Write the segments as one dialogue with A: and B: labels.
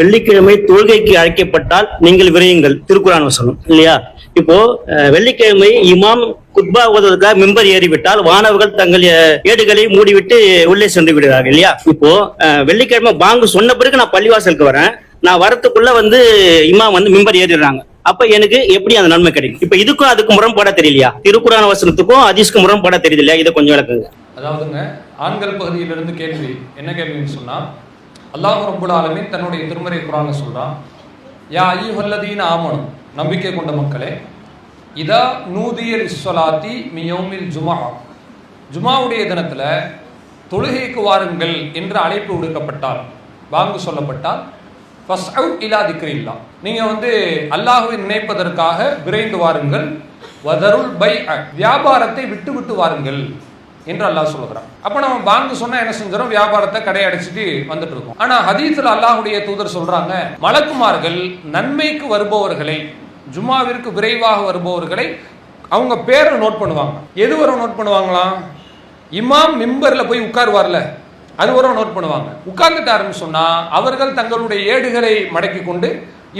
A: வெள்ளிக்கிழமை தொழுகைக்கு அழைக்கப்பட்டால் நீங்கள் விரையுங்கள், திருக்குர்ஆன் வசனம் இல்லையா? இப்போ வெள்ளிக்கிழமை இமாம் குத்பா ஓதுவதற்காக மிம்பர் ஏறிவிட்டால் வானவர்கள் தங்கள் ஏடுகளை மூடிவிட்டு உள்ளே சென்று விடுகிறார்கள் இல்லையா? இப்போ வெள்ளிக்கிழமை பாங்கு சொன்ன பிறகு நான் பள்ளிவாசலுக்கு வரேன், நான் வரத்துக்குள்ள இமாம் மிம்பர் ஏறிடுறாங்க. அப்ப எனக்கு எப்படி அந்த நன்மை கிடைக்கும்? இப்ப இதுக்கும் அதுக்கு முரண்பாட தெரியலையா? திருக்குர்ஆன் வசனத்துக்கும் ஹதீஸ்க்கும் முரண்பாட தெரியுது இல்லையா? இதை கொஞ்சம் விளக்குங்க.
B: அதாவதுங்க, ஆண்கள் பகுதியிலிருந்து கேள்வி என்ன கேள்வின்னு சொன்னா, அல்லாஹ் ரப்புல் ஆலமீன் தன்னுடைய திருமறை குர்ஆன்ல சொல்றான், யா அய்யுஹல்லதீன ஆமனு, நம்பிக்கை கொண்ட மக்களே, இதா நூதிய லிஸ்ஸலாத்தி மின் யௌமில் ஜும்ஆ, ஜும்ஆவுடைய தினத்துல தொழுகைக்கு வாருங்கள் என்று அழைப்பு விடுக்கப்பட்டால், பாங்கு சொல்லப்பட்டால், ஃபஸ்அவ் இலா திக்ரில்லாஹ், நீங்க அல்லாஹ்வை நினைப்பதற்காக விரைந்து வாருங்கள், வதருல் பைஅ, வியாபாரத்தை விட்டு விட்டு வாருங்கள் என்று அல்லாஹ் சொல்லுகிறான். அப்ப நம்ம பாங்கு சொன்னா என்ன செஞ்சோம்? வியாபாரத்தை கடை அடைச்சிட்டு வந்துட்டு இருக்கோம். ஆனா ஹதீஸ்ல அல்லாஹ்வுடைய தூதர் சொல்றாங்க, மலக்குமார்கள் நன்மைக்கு வருபவர்களை, ஜும்மாவிற்கு விரைவாக வருபவர்களை அவங்க பேரை நோட் பண்ணுவாங்க. எது வரை நோட் பண்ணுவாங்களாம்? இமாம் மிம்பர்ல போய் உட்காருவார்ல, அது வரை நோட் பண்ணுவாங்க. உட்கார்ந்துட்டாருன்னு சொன்னா அவர்கள் தங்களுடைய ஏடுகளை மடக்கி கொண்டு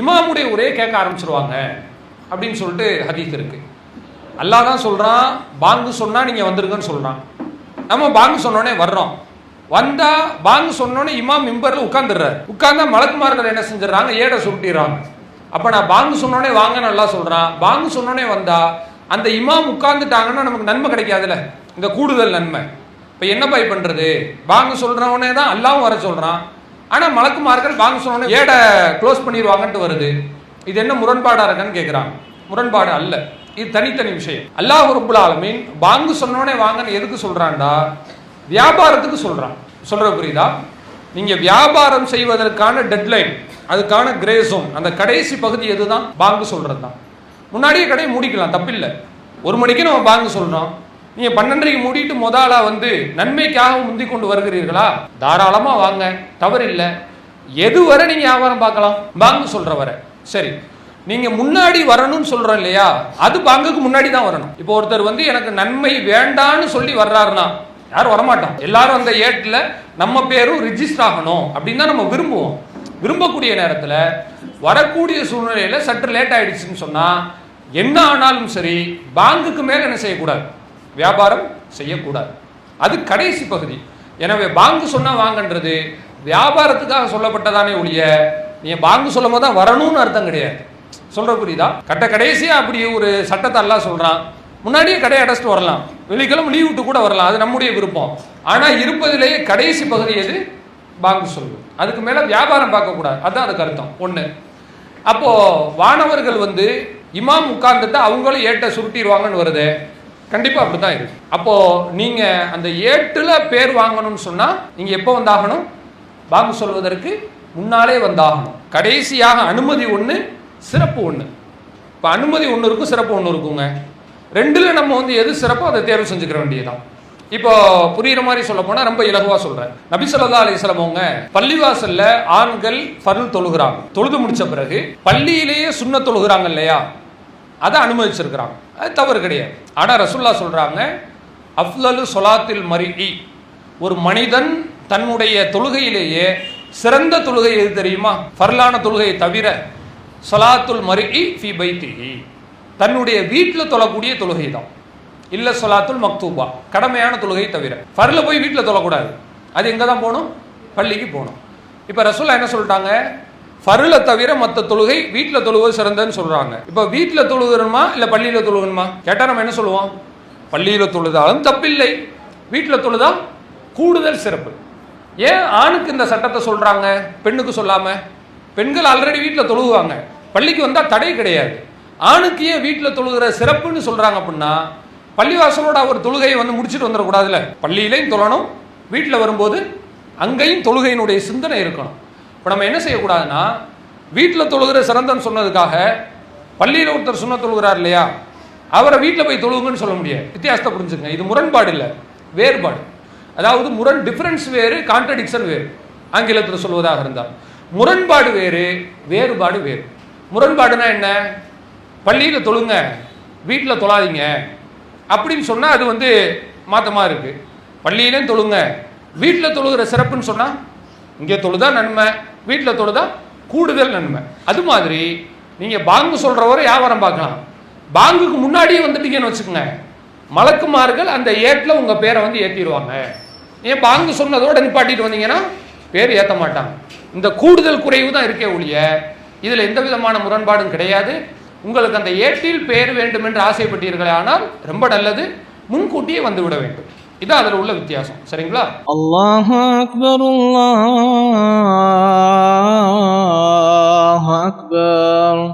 B: இமாமுடைய உரையை கேட்க ஆரம்பிச்சிருவாங்க அப்படின்னு சொல்லிட்டு ஹதீஸ் இருக்கு. அல்லாஹ் தான் சொல்றான், பாங்கு சொன்னா நீங்க வந்துருங்கன்னு சொல்றான். நம்ம பாங்கு சொன்னோடனே வர்றோம். வந்தா பாங்கு சொன்னோடனே இமாம் மிம்பர்ல உட்கார்ந்துடுறாரு. உட்கார்ந்தா மலக்குமார்கள் என்ன செஞ்சிடறாங்க? ஏடை சுருட்டிடுறாங்க. அப்ப நான் பாங்கு சொன்னோடனே வாங்கன்னு அல்லாஹ் சொல்றான். பாங்கு சொன்னோடனே வந்தா அந்த இமாம் உட்கார்ந்துட்டாங்கன்னா நமக்கு நன்மை கிடைக்காதுல்ல, இந்த கூடுதல் நன்மை. இப்ப என்ன பாய் பண்றது? பாங்கு சொல்றவனே தான் அல்லாவும் வர சொல்றான். ஆனா மலக்குமார்கள் பாங்கு சொன்னோடனே ஏடை க்ளோஸ் பண்ணிடுவாங்கன்ட்டு வருது. இது என்ன முரண்பாடா இருக்குன்னு கேட்கிறாங்க. முரண்பாடு அல்ல, இது தனித்தனி விஷயம். அல்லாஹ் ரப்புல் ஆலமீன் பாங்கு சொன்னோடனே வாங்கன்னு எதுக்கு சொல்றான்டா? வியாபாரத்துக்கு சொல்றான். சொல்ற புரியுதா? நீங்க வியாபாரம் செய்வதற்கான டெட்லைன், அதுக்கான கிரே ஜோன், அந்த கடைசி பகுதி எதுதான்? பாங்கு சொல்றது தான். முன்னாடியே கடையை மூடிக்கலாம், தப்பில்லை. 1 மணிக்கு நம்ம பாங்கு சொல்றோம், நீங்க 12:30 மூடிட்டு முதலா நன்மைக்காக முந்தி கொண்டு வருகிறீர்களா? தாராளமா வாங்க, தவறில்லை. எது வரை நீங்க வியாபாரம் பார்க்கலாம்? பாங்கு சொல்ற வரை. சரி, நீங்க முன்னாடி வரணும்னு சொல்றோம் இல்லையா, அது பாங்குக்கு முன்னாடி தான் வரணும். இப்போ ஒருத்தர் எனக்கு நன்மை வேண்டான்னு சொல்லி வர்றாருன்னா யாரும் வரமாட்டோம். எல்லாரும் அந்த ஏட்ல நம்ம பேரும் ரிஜிஸ்டர் ஆகணும் அப்படின்னு தான் நம்ம விரும்புவோம். விரும்பக்கூடிய நேரத்துல வரக்கூடிய சூழ்நிலையில சற்று லேட் ஆயிடுச்சுன்னு சொன்னா என்ன ஆனாலும் சரி, பாங்குக்கு மேல என்ன செய்யக்கூடாது? வியாபாரம் செய்யக்கூடாது. அது கடைசி பகுதி. எனவே பாங்கு சொன்னா வாங்கன்றது வியாபாரத்துக்காக சொல்லப்பட்டதானே ஒழிய நீங்க பாங்கு சொல்லும் போது தான் வரணும்னு அர்த்தம் கிடையாது. சொல்ற புரியுதா? கடைசியா அப்படி ஒரு சட்டத்தை எல்லாம் சொல்றான். முன்னாடியே கடை அடைச்சிட்டு வரலாம், வெள்ளிக்கிழமை லீவ் விட்டு கூட வரலாம், அது நம்முடைய விருப்பம். ஆனா இருப்பதிலேயே கடைசி பகுதி எது? பாங்கு சொல்வது. அதுக்கு மேல வியாபாரம் பார்க்க கூடாது, அதுதான் அதுக்கு அர்த்தம். ஒண்ணு. அப்போ வானவர்கள் இமாம் உட்கார்ந்துட்டு அவங்களும் ஏட்டை சுருட்டிடுவாங்கன்னு வருது. கண்டிப்பா அப்படித்தான் இருக்கு. அப்போ நீங்க அந்த ஏட்டுல பேர் வாங்கணும்னு சொன்னா நீங்க எப்போ வந்தாகணும்? பாங்கு சொல்வதற்கு முன்னாலே வந்தாகணும். கடைசியாக அனுமதி ஒண்ணு, சிறப்பு ஒண்ணு. இப்போ அனுமதி ஒன்று இருக்கும், சிறப்பு ஒன்று இருக்குங்க. ரெண்டுல நம்ம எது சிறப்போ அதை தேர்வு செஞ்சுக்கிற வேண்டியதான். இப்போ புரியுற மாதிரி சொல்ல போனா ரொம்ப இலகுவா சொல்றேன். நபி ஸல்லல்லாஹு அலைஹி வஸல்லம் அவங்க பள்ளிவாசல்ல ஆண்கள் ஃபர்ல் தொழுகிறாங்க. தொழுது முடிச்ச பிறகு பள்ளியிலேயே சுன்னத் தொழுகிறாங்க இல்லையா, அதை அனுமதிச்சிருக்கிறாங்க. அது தவறு கிடையாது. ஆனா ரசூலுல்லாஹ் சொல்றாங்க, அஃலலு ஸலாத்தில் மர்இ, ஒரு மனிதன் தன்னுடைய தொழுகையிலேயே சிறந்த தொழுகை எது தெரியுமா? ஃபர்லான தொழுகையை தவிர ஸலாத்துல் மர்இ ஃபீ பைத்திஹி, தன்னுடைய வீட்டில் தொழக்கூடிய தொழுகை தான். இல்ல ஸலாத்துல் மக்தூபா, கடமையான தொழுகை தவிர. ஃபர்ல போய் வீட்டில் தொழக்கூடாது, அது எங்க தான் போகணும்? பள்ளிக்கு போகணும். இப்போ ரசூலுல்லாஹ் என்ன சொல்லிட்டாங்க? ஃபர்ல தவிர மற்ற தொழுகை வீட்டில் தொழுவது சிறந்தன்னு சொல்றாங்க. இப்போ வீட்டில் தொழுகணுமா இல்லை பள்ளியில் தொழுகணுமா கேட்டால் நம்ம என்ன சொல்லுவோம்? பள்ளியில் தொழுதாலும் தப்பில்லை, வீட்டில் தொழுதா கூடுதல் சிறப்பு. ஏன் ஆணுக்கு இந்த சட்டத்தை சொல்றாங்க, பெண்ணுக்கு சொல்லாம? பெண்கள் ஆல்ரெடி வீட்டில் தொழுகுவாங்க, பள்ளிக்கு வந்தால் தடை கிடையாது. ஆணுக்கு ஏன் வீட்டில் தொழுகிற சிறப்புன்னு சொல்றாங்க அப்படின்னா, பள்ளிவாசலோட அவர் தொழுகையை முடிச்சுட்டு வந்துடக்கூடாதுல்ல, பள்ளியிலையும் தொழணும், வீட்டில் வரும்போது அங்கேயும் தொழுகையினுடைய சிந்தனை இருக்கணும். இப்போ நம்ம என்ன செய்யக்கூடாதுன்னா, வீட்டில் தொழுகிற சிறந்தன்னு சொன்னதுக்காக பள்ளியில் ஒருத்தர் சுன்ன தொழுகிறார் இல்லையா, அவரை வீட்டில் போய் தொழுகுன்னு சொல்ல முடியாது. வித்தியாசத்தை புரிஞ்சுங்க. இது முரண்பாடு இல்லை, வேறுபாடு. அதாவது டிஃபரன்ஸ் வேறு, கான்ட்ரடிக்ஷன் வேறு. ஆங்கிலத்தில் சொல்வதாக இருந்தால் முரண்பாடு வேறு, வேறுபாடு வேறு. முரண்பாடுனா என்ன? பள்ளியில் தொழுங்க, வீட்டில் தொழாதீங்க அப்படின்னு சொன்னால் அது மாற்றமாக இருக்கு. பள்ளியிலையும் தொழுங்க, வீட்டில் தொழுகிற சிறப்புன்னு சொன்னால் இங்கே தொழுதா நன்மை, வீட்டில் தொழுதா கூடுதல் நன்மை. அது மாதிரி நீங்கள் பாங்கு சொல்கிறவரை வியாபாரம் பார்க்கலாம். பாங்குக்கு முன்னாடியே வந்துட்டீங்கன்னு வச்சுக்கோங்க, மலக்குமார்கள் அந்த ஏட்டில் உங்கள் பேரை வந்து ஏற்றிடுவாங்க. ஏன் பாங்கு சொன்னதோட நிப்பாட்டிட்டு வந்தீங்கன்னா பேர் ஏற்ற மாட்டாங்க. இந்த கூடுதல் குறைவு தான் இருக்கே ஒழிய இதில் எந்த விதமான முரண்பாடும் கிடையாது. உங்களுக்கு அந்த ஏட்டில் பேர் வேண்டும் என்று ஆசைப்பட்டீர்களே ஆனால் ரொம்ப நல்லது, முன்கூட்டியே வந்து விட வேண்டும். இதான் அதில் உள்ள வித்தியாசம். சரிங்களா?
C: அல்லாஹு அக்பர், அல்லாஹு அக்பர்.